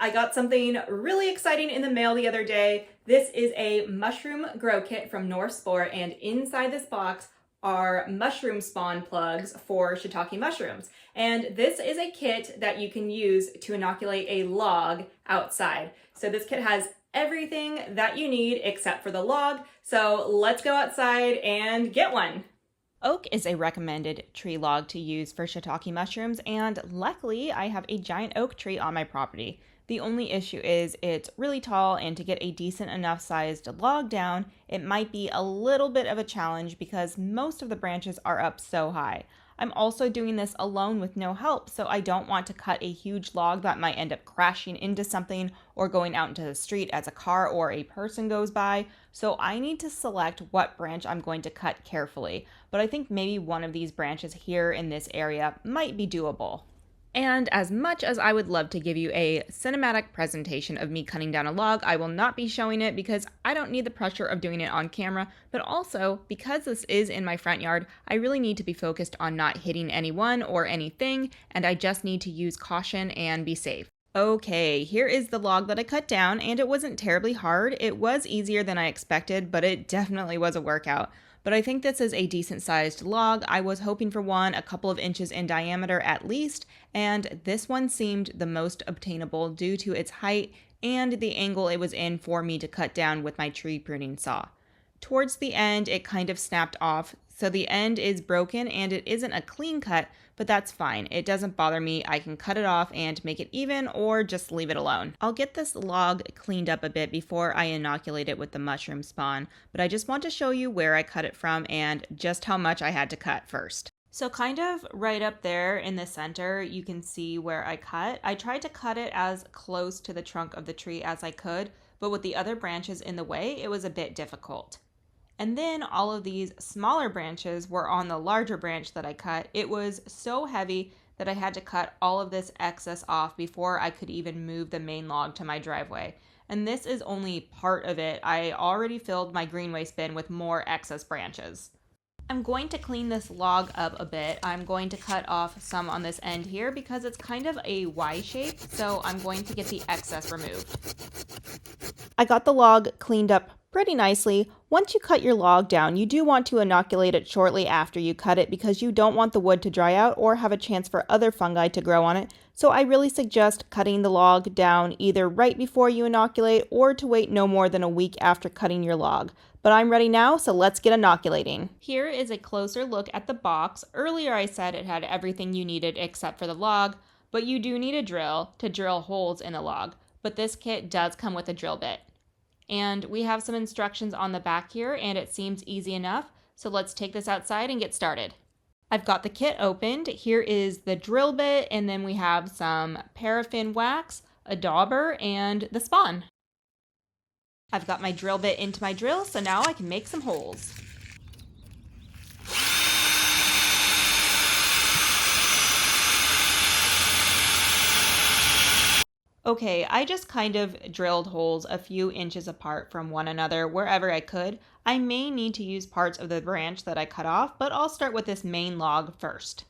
I got something really exciting in the mail the other day. This is a mushroom grow kit from North Spore, and inside this box are mushroom spawn plugs for shiitake mushrooms. And this is a kit that you can use to inoculate a log outside. So this kit has everything that you need except for the log. So let's go outside and get one. Oak is a recommended tree log to use for shiitake mushrooms, and luckily I have a giant oak tree on my property. The only issue is it's really tall, and to get a decent enough sized log down, it might be a little bit of a challenge because most of the branches are up so high. I'm also doing this alone with no help, so I don't want to cut a huge log that might end up crashing into something or going out into the street as a car or a person goes by. So I need to select what branch I'm going to cut carefully, but I think maybe one of these branches here in this area might be doable. And as much as I would love to give you a cinematic presentation of me cutting down a log, I will not be showing it because I don't need the pressure of doing it on camera, but also because this is in my front yard, I really need to be focused on not hitting anyone or anything, and I just need to use caution and be safe. Okay, here is the log that I cut down, and it wasn't terribly hard. It was easier than I expected, but it definitely was a workout. But I think this is a decent sized log. I was hoping for one a couple of inches in diameter at least, and this one seemed the most obtainable due to its height and the angle it was in for me to cut down with my tree pruning saw. Towards the end, it kind of snapped off, so the end is broken and it isn't a clean cut, but that's fine. It doesn't bother me. I can cut it off and make it even or just leave it alone. I'll get this log cleaned up a bit before I inoculate it with the mushroom spawn, but I just want to show you where I cut it from and just how much I had to cut first. So kind of right up there in the center, you can see where I cut. I tried to cut it as close to the trunk of the tree as I could, but with the other branches in the way, it was a bit difficult. And then all of these smaller branches were on the larger branch that I cut. It was so heavy that I had to cut all of this excess off before I could even move the main log to my driveway. And this is only part of it. I already filled my green waste bin with more excess branches. I'm going to clean this log up a bit. I'm going to cut off some on this end here because it's kind of a Y shape, so I'm going to get the excess removed. I got the log cleaned up pretty nicely. Once you cut your log down, you do want to inoculate it shortly after you cut it because you don't want the wood to dry out or have a chance for other fungi to grow on it. So I really suggest cutting the log down either right before you inoculate or to wait no more than a week after cutting your log. But I'm ready now, so let's get inoculating. Here is a closer look at the box. Earlier I said it had everything you needed except for the log, but you do need a drill to drill holes in a log. But this kit does come with a drill bit. And we have some instructions on the back here, and it seems easy enough. So let's take this outside and get started. I've got the kit opened. Here is the drill bit, and then we have some paraffin wax, a dauber, and the spawn. I've got my drill bit into my drill, so now I can make some holes. Okay, I just kind of drilled holes a few inches apart from one another wherever I could. I may need to use parts of the branch that I cut off, but I'll start with this main log first.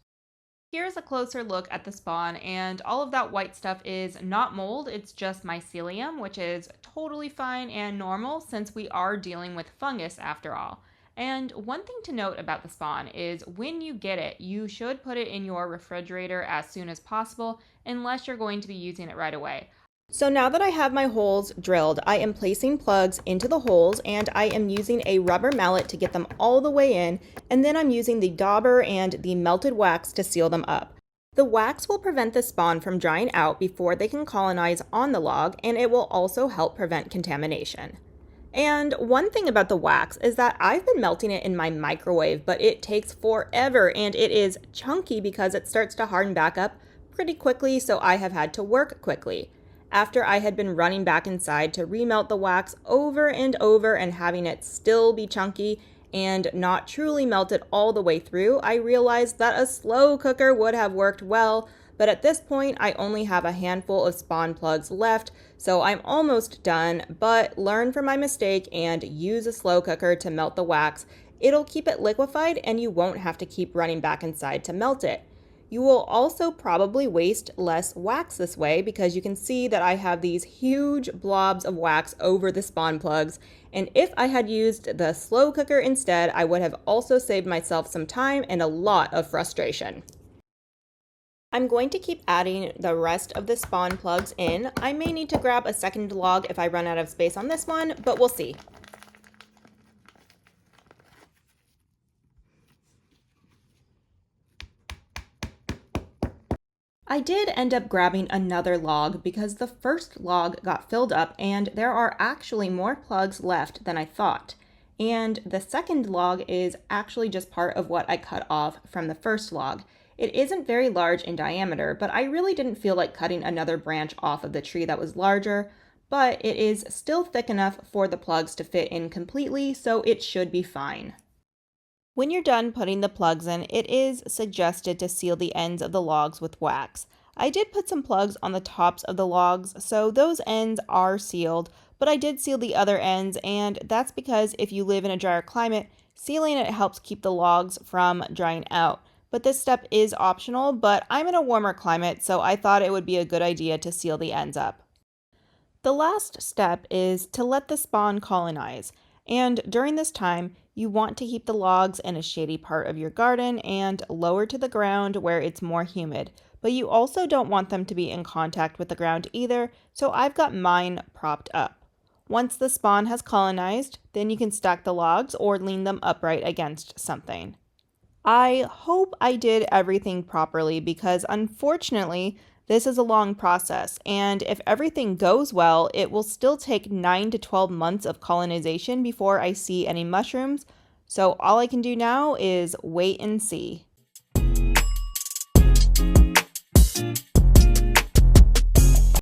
Here's a closer look at the spawn, and all of that white stuff is not mold, it's just mycelium, which is totally fine and normal since we are dealing with fungus after all. And one thing to note about the spawn is when you get it, you should put it in your refrigerator as soon as possible unless you're going to be using it right away. So now that I have my holes drilled, I am placing plugs into the holes and I am using a rubber mallet to get them all the way in, and then I'm using the dauber and the melted wax to seal them up. The wax will prevent the spawn from drying out before they can colonize on the log, and it will also help prevent contamination. And one thing about the wax is that I've been melting it in my microwave, but it takes forever and it is chunky because it starts to harden back up pretty quickly, so I have had to work quickly. After I had been running back inside to remelt the wax over and over and having it still be chunky and not truly melted all the way through, I realized that a slow cooker would have worked well, but at this point I only have a handful of spawn plugs left, so I'm almost done, but learn from my mistake and use a slow cooker to melt the wax. It'll keep it liquefied and you won't have to keep running back inside to melt it. You will also probably waste less wax this way because you can see that I have these huge blobs of wax over the spawn plugs. And if I had used the slow cooker instead, I would have also saved myself some time and a lot of frustration. I'm going to keep adding the rest of the spawn plugs in. I may need to grab a second log if I run out of space on this one, but we'll see. I did end up grabbing another log because the first log got filled up and there are actually more plugs left than I thought. And the second log is actually just part of what I cut off from the first log. It isn't very large in diameter, but I really didn't feel like cutting another branch off of the tree that was larger, but it is still thick enough for the plugs to fit in completely, so it should be fine. When you're done putting the plugs in, it is suggested to seal the ends of the logs with wax. I did put some plugs on the tops of the logs, so those ends are sealed, but I did seal the other ends, and that's because if you live in a drier climate, sealing it helps keep the logs from drying out. But this step is optional, but I'm in a warmer climate, so I thought it would be a good idea to seal the ends up. The last step is to let the spawn colonize, and during this time, you want to keep the logs in a shady part of your garden and lower to the ground where it's more humid, but you also don't want them to be in contact with the ground either, so I've got mine propped up. Once the spawn has colonized, then you can stack the logs or lean them upright against something. I hope I did everything properly because unfortunately, this is a long process, and if everything goes well, it will still take 9 to 12 months of colonization before I see any mushrooms, so all I can do now is wait and see.